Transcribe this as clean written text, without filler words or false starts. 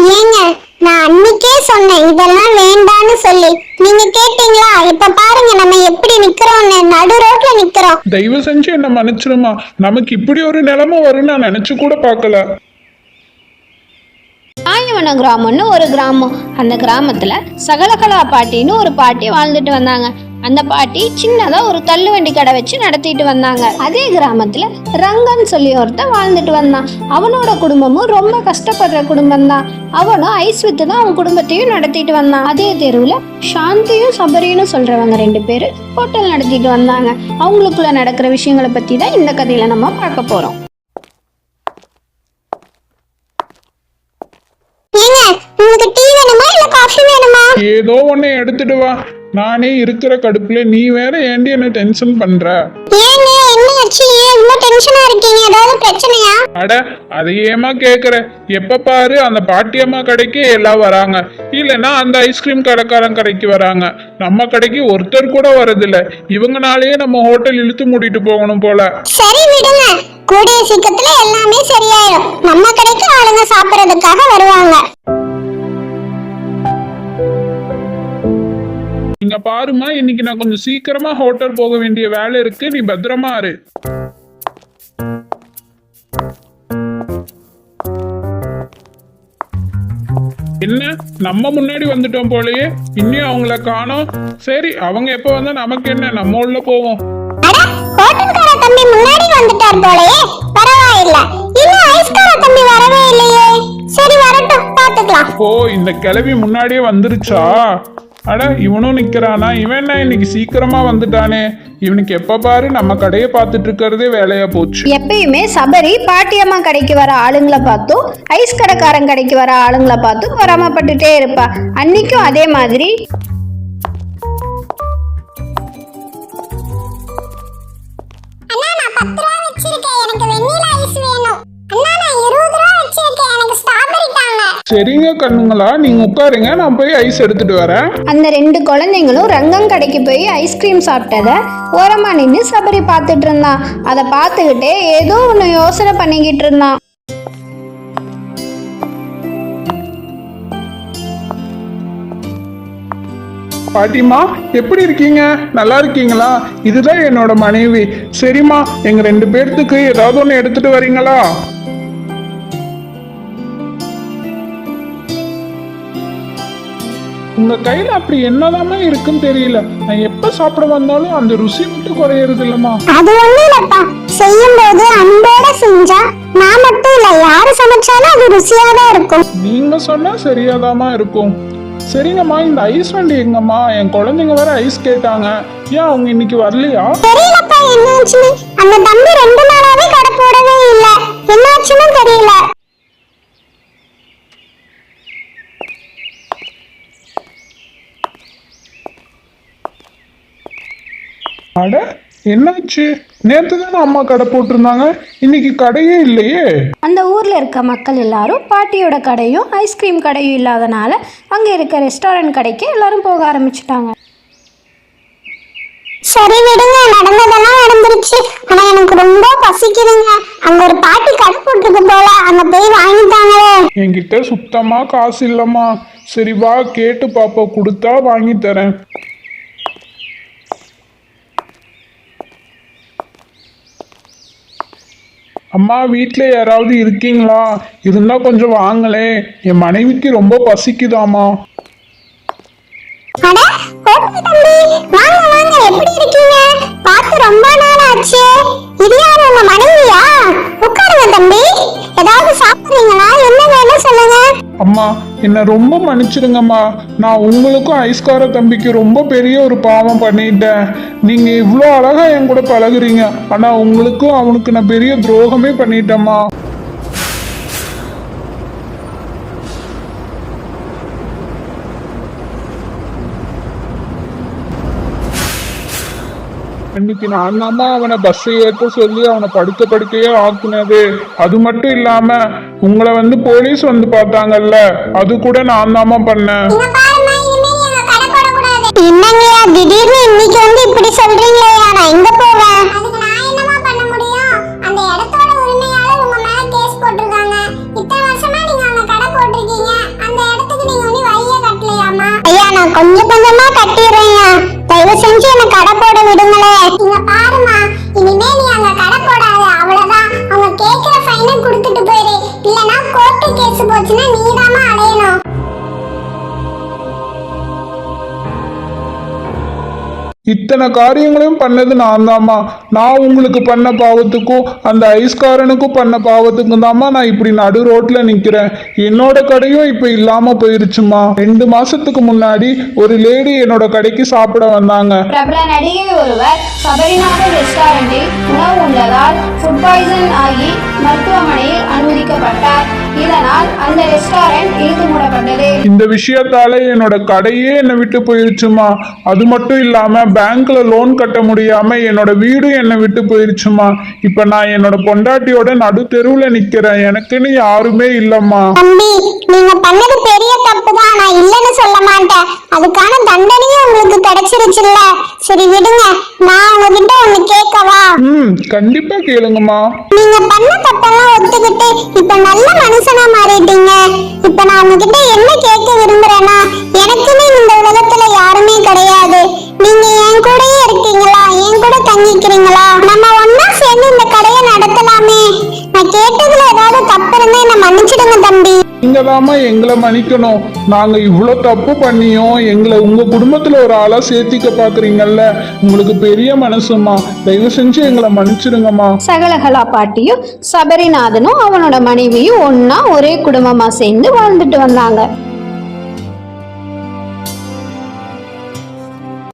ஏங்க நான் அன்னைக்கே சொன்னேன் இதெல்லாம் வேண்டான்னு சொல்லி, நீங்க கேட்டீங்களா? இப்ப பாருங்க நம்ம எப்படி நிக்கிறோம்னு, நடு ரோட்ல நிக்கிறோம். தயவு செஞ்சு என்ன மன்னிச்சிருமா, நமக்கு இப்படி ஒரு நிலைமை வரும் நான் நினைச்சு கூட பார்க்கல. ஆயவன கிராமம்னு ஒரு கிராமம். அந்த கிராமத்துல சகலகலா பாட்டின்னு ஒரு பாட்டி வாழ்ந்துட்டு வந்தாங்க. அந்த பாட்டி சின்னதா ஒரு தள்ளுவண்டி கடை வச்சு நடத்திட்டு வந்தாங்க. அதே கிராமத்துல ரங்கன் சொல்லி ஒருத்தன் வாழ்ந்துட்டு வந்தான். அவனோட குடும்பமும் ரொம்ப கஷ்டப்படுற குடும்பம் தான். அவனும் ஐஸ் வித்து தான் அவன் குடும்பத்தையும் நடத்திட்டு வந்தான். அதே தெருவுல சாந்தியும் சபரின்னு சொல்றவங்க 2 பேரு ஹோட்டல் நடத்திட்டு வந்தாங்க. அவங்களுக்குள்ள நடக்கிற விஷயங்களை பத்தி தான் இந்த கதையில நம்ம பார்க்க போறோம். உங்களுக்கு டீ வேணுமா இல்ல காஃபி வேணுமா? ஏதோ ஒண்ணு எடுத்துட்டு வா. நானே இருக்கிற கடுப்புல நீ வேற ஏண்டி என்ன டென்ஷன் பண்ற? ஏங்க என்னாச்சு? ஏன் இவ்வளவு டென்ஷனா இருக்கீங்க? ஏதாவது பிரச்சனையா? அட அதையேமா கேக்குற? எப்ப பாரு அந்த பாட்டியம்மா கடைக்கு எல்லாம் வராங்க, இல்லன்னா அந்த ஐஸ்கிரீம் கடைக்காரன் கடைக்கு வராங்க. நம்ம கடைக்கு ஒருத்தர் கூட வரதில்ல. இவங்கனாலேயே நம்ம ஹோட்டல் இழுத்து மூடிட்டு போகணும் போல. சரி விடுங்க, கூடிய சீக்கிரத்துல எல்லாமே சரியாயிடும். நம்ம கடைக்கு ஆளுங்க சாப்பிடுறதுக்காக வருவாங்க. இங்க பாருமா, இன்னைக்கு நான் கொஞ்சம் சீக்கிரமா ஹோட்டல் போக வேண்டிய வேலை இருக்கு. நீ பத்திரமா இரு. என்ன நம்ம முன்னாடி வந்துட்டோம் போலயே, இன்னும் அவங்கள காணோம். சரி, அவங்க எப்ப வந்தா நமக்கு என்ன, நம்ம உள்ள போவோம். ஹோட்டல்கார தம்பி முன்னாடி வந்துட்டார் போலயே, பரவாயில்ல. இன்னும் ஐஸ்கார தம்பி வரவே இல்லையே. சரி வரட்டும், பாத்துக்கலாம். ஓ, இந்த கிளவி முன்னாடியே வந்துருச்சா? அட இவனும் நிக்கிறானா? இவன் என்ன இன்னைக்கு சீக்கிரமா வந்துட்டானே? இவனுக்கு எப்ப பாரு நம்ம கடையை பார்த்துட்டு இருக்கிறதே வேலையா போச்சு. எப்பயுமே சபரி பாட்டியம்மா கடைக்கு வர ஆளுங்களை பார்த்தும் ஐஸ் கடைக்காரன் கடைக்கு வர ஆளுங்களை பார்த்தும் பொறாமப்பட்டுட்டே இருப்பா. அன்னைக்கும் அதே மாதிரி சரிங்க கண்ணுங்களா, நீங்க உட்காருங்க, நான் போய் ஐஸ் எடுத்துட்டு வரேன். அந்த 2 குழந்தைங்களும் ரங்கம் கடைக்கு போய் ஐஸ்கிரீம் சாப்பிட்டத ஓரமா நின்று சபரி பார்த்துட்டு இருந்தான். அதை பார்த்துக்கிட்டே ஏதோ ஒன்று யோசனை பண்ணிக்கிட்டு இருந்தான். பாட்டிமா எப்படி இருக்கீங்க? நல்லா இருக்கீங்களா? இதுதான் என்னோட மனைவி. சரிம்மா, எங்க 2 பேர்த்துக்கு ஏதாவது ஒன்று எடுத்துட்டு வரீங்களா? உங்க கையில அப்படி என்னதாமா இருக்குன்னு தெரியல. நான் எப்ப சாப்பிட வந்தாலும் அந்த ருசி மட்டும் குறையறது இல்லம்மா. அது ஒண்ணும் இல்லப்பா, செய்யும் போது அன்போட செஞ்சா நான் மட்டும் இல்ல, யாரு சமைச்சாலும் அது ருசியா தான் இருக்கும். நீங்க சொன்னா சரியாதாமா இருக்கும். சரிங்கம்மா, இந்த ஐஸ் வண்டி எங்கம்மா? என் குழந்தைங்க வேற ஐஸ் கேட்டாங்க. ஏன் அவங்க இன்னைக்கு வரலையா? தெரியலப்பா என்னாச்சுன்னு. அந்த தம்பி 2 நாளாவே கடை போடவே இல்ல, என்னாச்சுன்னு தெரியல. அட என்னாச்சு? நேற்று தானே அம்மா கடை போட்டிருந்தாங்க, இன்னைக்கு கடையே இல்லையே. அந்த ஊர்ல இருக்க மக்கள் எல்லாரும் பாட்டியோட கடையும் ஐஸ்கிரீம் கடையும் இல்லாதனால அங்க இருக்க ரெஸ்டாரண்ட் கடைக்கு எல்லாரும் போக ஆரம்பிச்சுட்டாங்க. சரி விடுங்க, நடந்ததெல்லாம் நடந்துருச்சு. ஆனா எனக்கு ரொம்ப பசிக்குதுங்க. அங்க ஒரு பாட்டி கடை போட்டிருக்கு போல, அங்க போய் வாங்கிட்டாங்களே. என்கிட்ட சுத்தமா காசு இல்லம்மா. சரி வா, கேட்டு பாப்பா, கொடுத்தா வாங்கி தரேன். அம்மா, வீட்டில் யாராவது இருக்கீங்களா? இருந்தா கொஞ்சம் வாங்களே, என் மனைவிக்கு ரொம்ப பசிக்குதாமா. அட ஓகே தம்பி, வாங்க வாங்க, எப்படி இருக்கீங்க? பார்த்து ரொம்ப நாள் ஆச்சு. இது யார், உங்க மனைவியா? உட்காருங்க தம்பி. ஏதாவது சாப்பிடுறீங்களா? என்ன வேணும் சொல்லுங்க. அம்மா, என்ன ரொம்ப மன்னிச்சிடுங்கம்மா. நான் உங்களுக்கும் ஐஸ்கார தம்பிக்கு ரொம்ப பெரிய ஒரு பாவம் பண்ணிட்டேன். நீங்க இவ்வளோ அழகா என் கூட பழகுறீங்க, ஆனா உங்களுக்கும் அவனுக்கு நான் பெரிய துரோகமே பண்ணிட்டேம்மா. இன்னைக்கு நான் தாம்மா அவனை பஸ்ஸை ஏற்ற சொல்லி அவனை படுக்கையே ஆக்குனது. அது மட்டும் இல்லாம உங்களை வந்து போலீஸ் வந்து பார்த்தாங்கல்ல, அது கூட நான் தாம்மா பண்ணேன். என்னங்கயா திடீர்னு இன்னைக்கு வந்து இப்படி சொல்றீங்களே? நான் எங்க போவேன்? அதுக்கு நான் என்னமா பண்ண முடியும்? அந்த இடத்தோட உரிமையாளர் உங்க மேல கேஸ் போட்டுருக்காங்க. இத்தனை வருஷமா நீங்க அங்க கடை போட்டிருக்கீங்க. செஞ்சு என்ன கடை போட விடுங்களே. இங்க பாருமா, இனிமே நீ அங்க கடை போடாத, அவ்வளவுதான். அவங்க கேக்குற ஃபைனை கொடுத்துட்டு போயிரு, இல்லனா கோர்ட்டு கேஸ் போச்சுன்னா நீதாமா அலையணும். இத்தனை காரியங்களையும் பண்ணது நான் தாம்மா. நான் உங்களுக்கு பண்ண பாவத்துக்கும் அந்த ஐஸ்காரனுக்கும் பண்ண பாவத்துக்கும் தாம்மா நான் இப்படி நடு ரோட்ல நிக்கிறேன். என்னோட கடையும் இப்ப இல்லாம போயிருச்சுமா. 2 மாசத்துக்கு முன்னாடி ஒரு லேடி என்னோட கடைக்கு சாப்பிட வந்தாங்க. பிரபல நடிகை ஒருவர் சபரிநாதன் ரெஸ்டாரண்டில் உணவு உண்டதால் ஃபுட் பாய்சன் ஆகி மருத்துவமனையில் அனுமதிக்கப்பட்டார். இதனால் அந்த ரெஸ்டாரண்ட் இழுத்து மூடப்பட்டது. இந்த விஷயத்தால என்னோட கடையே என்னை விட்டு போயிருச்சுமா. அது மட்டும் இல்லாம பேங்க்ல லோன் கட்ட முடியாம என்னோட வீடும் என்னை விட்டு போயிருச்சுமா. இப்ப நான் என்னோட பொண்டாட்டியோட நடு தெருவுல நிக்கிறேன். எனக்குன்னு யாருமே இல்லம்மா. தம்பி, நீங்க பண்ணது பெரிய தப்பு தான், நான் இல்லைன்னு சொல்ல மாட்டேன். அதுக்கான தண்டனையும் உங்களுக்கு கிடைச்சிருச்சுல்ல. சரி விடுங்க, நான் உங்ககிட்ட ஒண்ணு கேட்கவா? கண்டிப்பா கேளுங்கம்மா. நீங்க பண்ண தப்பெல்லாம் ஒத்துக்கிட்டு இப்ப நல்ல மனுஷனா மாறிட்டீங்க. இப்ப நான் உங்ககிட்ட என்ன கேட்க விரும்புறேன்னா, எனக்குன்னு இந்த உலகத்துல யாருமே கிடையாது. நீங்க என் கூடயே இருக்கீங்களா? என் கூட தங்கிக்கிறீங்களா? நம்ம ஒன்னா சேர்ந்து இந்த கடையை நடத்தலாமே. நான் கேட்டதுல ஏதாவது தப்பு இருந்தா என்ன மன்னிச்சிடுங்க தம்பி. நீங்க தாமா எங்களை மன்னிக்கணும். நாங்க இவ்வளவு தப்பு பண்ணியும் எங்களை உங்க குடும்பத்துல ஒரு ஆளா சேர்த்திக்க பாக்குறீங்கல்ல, உங்களுக்கு பெரிய மனசுமா. தயவு செஞ்சு எங்களை மன்னிச்சிடுங்கம்மா. சகலகலா பாட்டியும் சபரிநாதனும் அவனோட மனைவியும் ஒன்னா ஒரே குடும்பமா சேர்ந்து வாழ்ந்துட்டு வந்தாங்க.